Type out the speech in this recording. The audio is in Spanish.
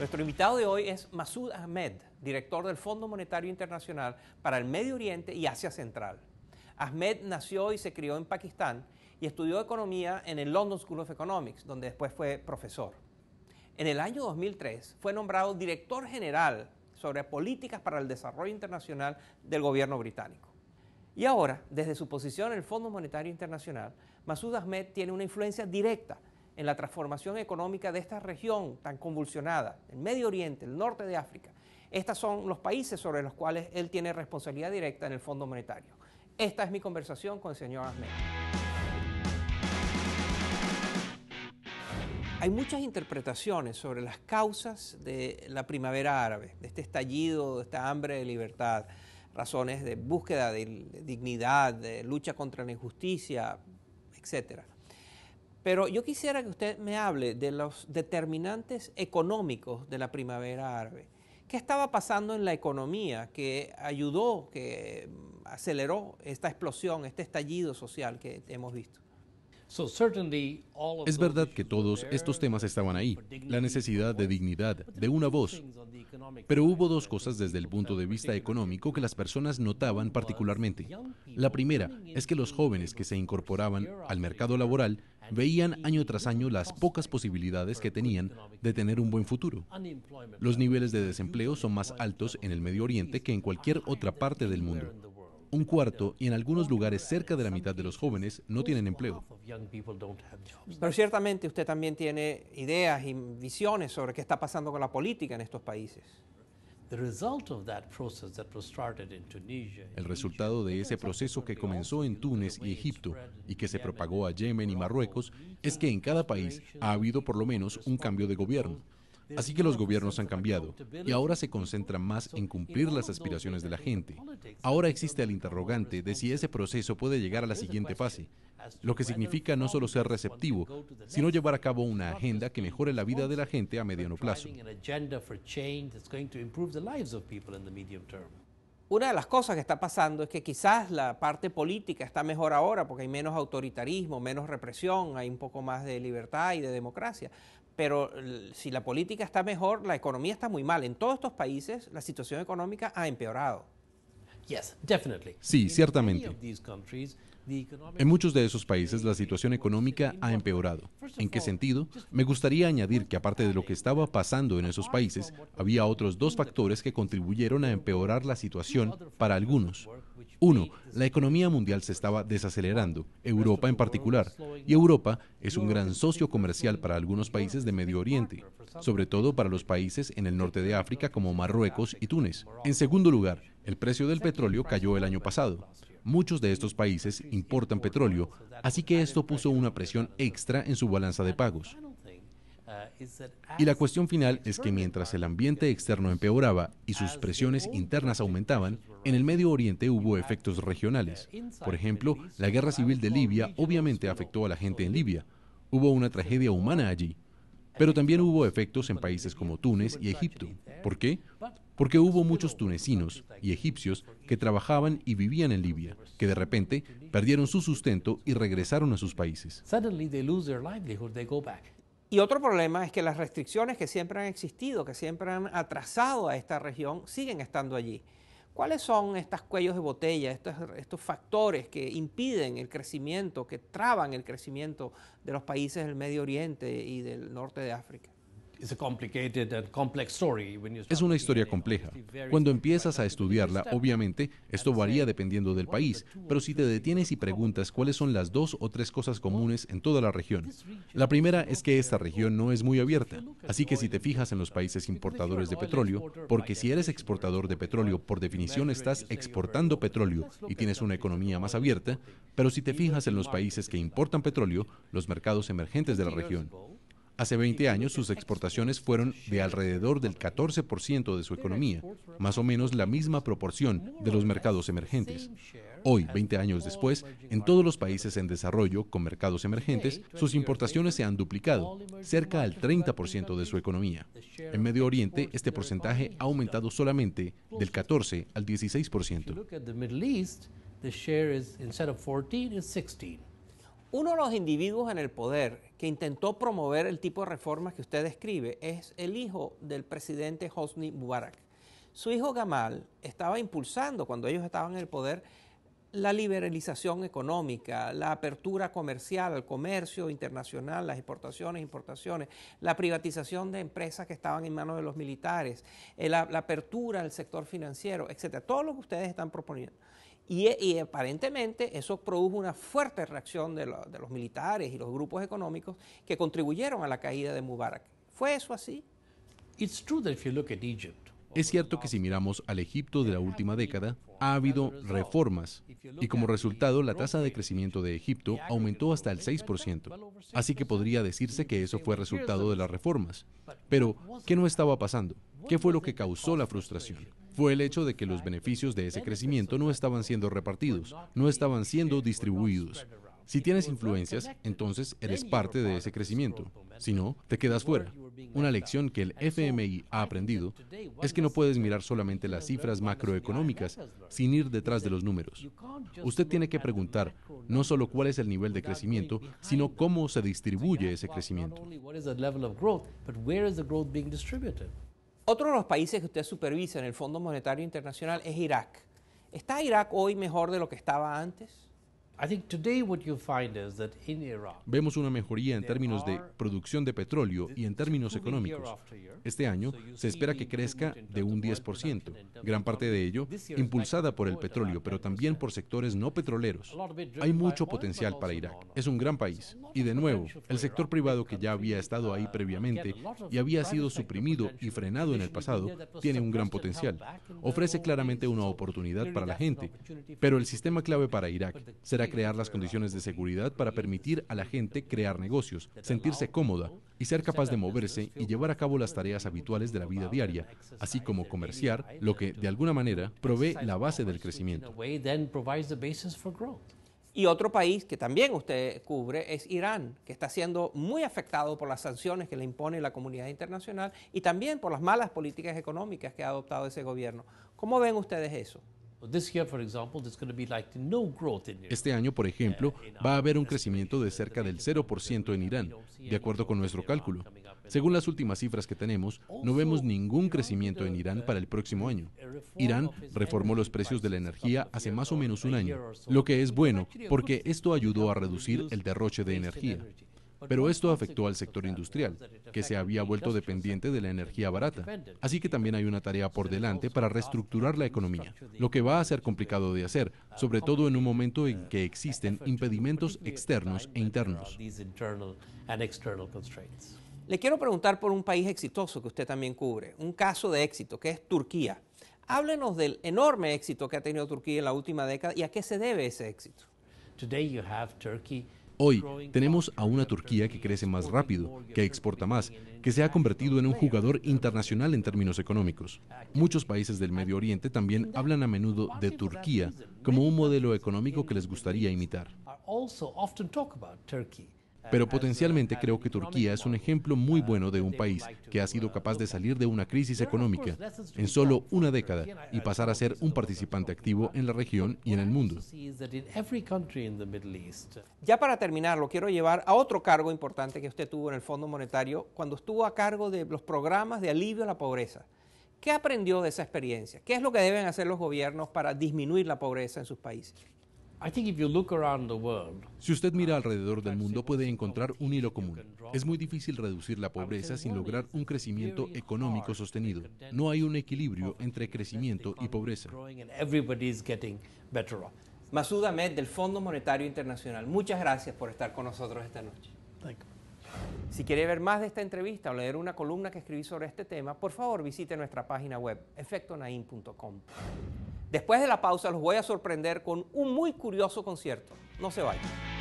Nuestro invitado de hoy es Masoud Ahmed, director del Fondo Monetario Internacional para el Medio Oriente y Asia Central. Ahmed nació y se crió en Pakistán y estudió economía en el London School of Economics, donde después fue profesor. En el año 2003 fue nombrado director general sobre políticas para el desarrollo internacional del gobierno británico. Y ahora, desde su posición en el Fondo Monetario Internacional, Masoud Ahmed tiene una influencia directa en la transformación económica de esta región tan convulsionada, el Medio Oriente, el norte de África. Estos son los países sobre los cuales él tiene responsabilidad directa en el Fondo Monetario. Esta es mi conversación con el señor Ahmed. Hay muchas interpretaciones sobre las causas de la primavera árabe, de este estallido, de esta hambre de libertad, razones de búsqueda de dignidad, de lucha contra la injusticia, etcétera. Pero yo quisiera que usted me hable de los determinantes económicos de la primavera árabe. ¿Qué estaba pasando en la economía que ayudó, que aceleró esta explosión, este estallido social que hemos visto? Es verdad que todos estos temas estaban ahí, la necesidad de dignidad, de una voz. Pero hubo dos cosas desde el punto de vista económico que las personas notaban particularmente. La primera es que los jóvenes que se incorporaban al mercado laboral veían año tras año las pocas posibilidades que tenían de tener un buen futuro. Los niveles de desempleo son más altos en el Medio Oriente que en cualquier otra parte del mundo. Un cuarto y en algunos lugares cerca de la mitad de los jóvenes no tienen empleo. Pero ciertamente usted también tiene ideas y visiones sobre qué está pasando con la política en estos países. El resultado de ese proceso que comenzó en Túnez y Egipto y que se propagó a Yemen y Marruecos es que en cada país ha habido por lo menos un cambio de gobierno. Así que los gobiernos han cambiado y ahora se concentran más en cumplir las aspiraciones de la gente. Ahora existe el interrogante de si ese proceso puede llegar a la siguiente fase, lo que significa no solo ser receptivo, sino llevar a cabo una agenda que mejore la vida de la gente a mediano plazo. Una de las cosas que está pasando es que quizás la parte política está mejor ahora porque hay menos autoritarismo, menos represión, hay un poco más de libertad y de democracia. Pero si la política está mejor, la economía está muy mal. En todos estos países la situación económica ha empeorado. Sí, ciertamente. En muchos de esos países la situación económica ha empeorado. ¿En qué sentido? Me gustaría añadir que aparte de lo que estaba pasando en esos países, había otros dos factores que contribuyeron a empeorar la situación para algunos. Uno, la economía mundial se estaba desacelerando, Europa en particular, y Europa es un gran socio comercial para algunos países de Medio Oriente, sobre todo para los países en el norte de África como Marruecos y Túnez. En segundo lugar, el precio del petróleo cayó el año pasado. Muchos de estos países importan petróleo, así que esto puso una presión extra en su balanza de pagos. Y la cuestión final es que mientras el ambiente externo empeoraba y sus presiones internas aumentaban, en el Medio Oriente hubo efectos regionales. Por ejemplo, la guerra civil de Libia obviamente afectó a la gente en Libia. Hubo una tragedia humana allí. Pero también hubo efectos en países como Túnez y Egipto. ¿Por qué? Porque hubo muchos tunecinos y egipcios que trabajaban y vivían en Libia, que de repente perdieron su sustento y regresaron a sus países. Y otro problema es que las restricciones que siempre han existido, que siempre han atrasado a esta región, siguen estando allí. ¿Cuáles son estos cuellos de botella, estos factores que impiden el crecimiento, que traban el crecimiento de los países del Medio Oriente y del norte de África? Es una historia compleja. Cuando empiezas a estudiarla, obviamente, esto varía dependiendo del país, pero si te detienes y preguntas cuáles son las dos o tres cosas comunes en toda la región. La primera es que esta región no es muy abierta, así que si te fijas en los países importadores de petróleo, porque si eres exportador de petróleo, por definición estás exportando petróleo y tienes una economía más abierta, pero si te fijas en los países que importan petróleo, los mercados emergentes de la región. Hace 20 años sus exportaciones fueron de alrededor del 14% de su economía, más o menos la misma proporción de los mercados emergentes. Hoy, 20 años después, en todos los países en desarrollo con mercados emergentes, sus importaciones se han duplicado, cerca al 30% de su economía. En Medio Oriente, este porcentaje ha aumentado solamente del 14 al 16%. Uno de los individuos en el poder que intentó promover el tipo de reformas que usted describe es el hijo del presidente Hosni Mubarak. Su hijo Gamal estaba impulsando, cuando ellos estaban en el poder, la liberalización económica, la apertura comercial, el comercio internacional, las exportaciones, importaciones, la privatización de empresas que estaban en manos de los militares, la apertura del sector financiero, etcétera. Todo lo que ustedes están proponiendo. Y aparentemente eso produjo una fuerte reacción de los militares y los grupos económicos que contribuyeron a la caída de Mubarak. ¿Fue eso así? Es cierto que si miramos al Egipto de la última década, ha habido reformas y como resultado la tasa de crecimiento de Egipto aumentó hasta el 6%. Así que podría decirse que eso fue resultado de las reformas. Pero, ¿qué no estaba pasando? ¿Qué fue lo que causó la frustración? Fue el hecho de que los beneficios de ese crecimiento no estaban siendo repartidos, no estaban siendo distribuidos. Si tienes influencias, entonces eres parte de ese crecimiento. Si no, te quedas fuera. Una lección que el FMI ha aprendido es que no puedes mirar solamente las cifras macroeconómicas sin ir detrás de los números. Usted tiene que preguntar no solo cuál es el nivel de crecimiento, sino cómo se distribuye ese crecimiento. Otro de los países que usted supervisa en el Fondo Monetario Internacional es Irak. ¿Está Irak hoy mejor de lo que estaba antes? Vemos una mejoría en términos de producción de petróleo y en términos económicos. Este año se espera que crezca de un 10%, gran parte de ello impulsada por el petróleo, pero también por sectores no petroleros. Hay mucho potencial para Irak. Es un gran país. Y de nuevo, el sector privado que ya había estado ahí previamente y había sido suprimido y frenado en el pasado, tiene un gran potencial. Ofrece claramente una oportunidad para la gente, pero el sistema clave para Irak será crear las condiciones de seguridad para permitir a la gente crear negocios, sentirse cómoda y ser capaz de moverse y llevar a cabo las tareas habituales de la vida diaria, así como comerciar, lo que de alguna manera provee la base del crecimiento. Y otro país que también usted cubre es Irán, que está siendo muy afectado por las sanciones que le impone la comunidad internacional y también por las malas políticas económicas que ha adoptado ese gobierno. ¿Cómo ven ustedes eso? Este año, por ejemplo, va a haber un crecimiento de cerca del 0% en Irán, de acuerdo con nuestro cálculo. Según las últimas cifras que tenemos, no vemos ningún crecimiento en Irán para el próximo año. Irán reformó los precios de la energía hace más o menos un año, lo que es bueno porque esto ayudó a reducir el derroche de energía. Pero esto afectó al sector industrial, que se había vuelto dependiente de la energía barata. Así que también hay una tarea por delante para reestructurar la economía, lo que va a ser complicado de hacer, sobre todo en un momento en que existen impedimentos externos e internos. Le quiero preguntar por un país exitoso que usted también cubre, un caso de éxito, que es Turquía. Háblenos del enorme éxito que ha tenido Turquía en la última década y a qué se debe ese éxito. Hoy tenemos a una Turquía que crece más rápido, que exporta más, que se ha convertido en un jugador internacional en términos económicos. Muchos países del Medio Oriente también hablan a menudo de Turquía como un modelo económico que les gustaría imitar. Pero potencialmente creo que Turquía es un ejemplo muy bueno de un país que ha sido capaz de salir de una crisis económica en solo una década y pasar a ser un participante activo en la región y en el mundo. Ya para terminar, lo quiero llevar a otro cargo importante que usted tuvo en el Fondo Monetario cuando estuvo a cargo de los programas de alivio a la pobreza. ¿Qué aprendió de esa experiencia? ¿Qué es lo que deben hacer los gobiernos para disminuir la pobreza en sus países? Si usted mira alrededor del mundo, puede encontrar un hilo común. Es muy difícil reducir la pobreza sin lograr un crecimiento económico sostenido. No hay un equilibrio entre crecimiento y pobreza. Masoud Ahmed, del Fondo Monetario Internacional, muchas gracias por estar con nosotros esta noche. Si quiere ver más de esta entrevista o leer una columna que escribí sobre este tema, por favor visite nuestra página web, efectonaim.com. Después de la pausa los voy a sorprender con un muy curioso concierto. No se vayan.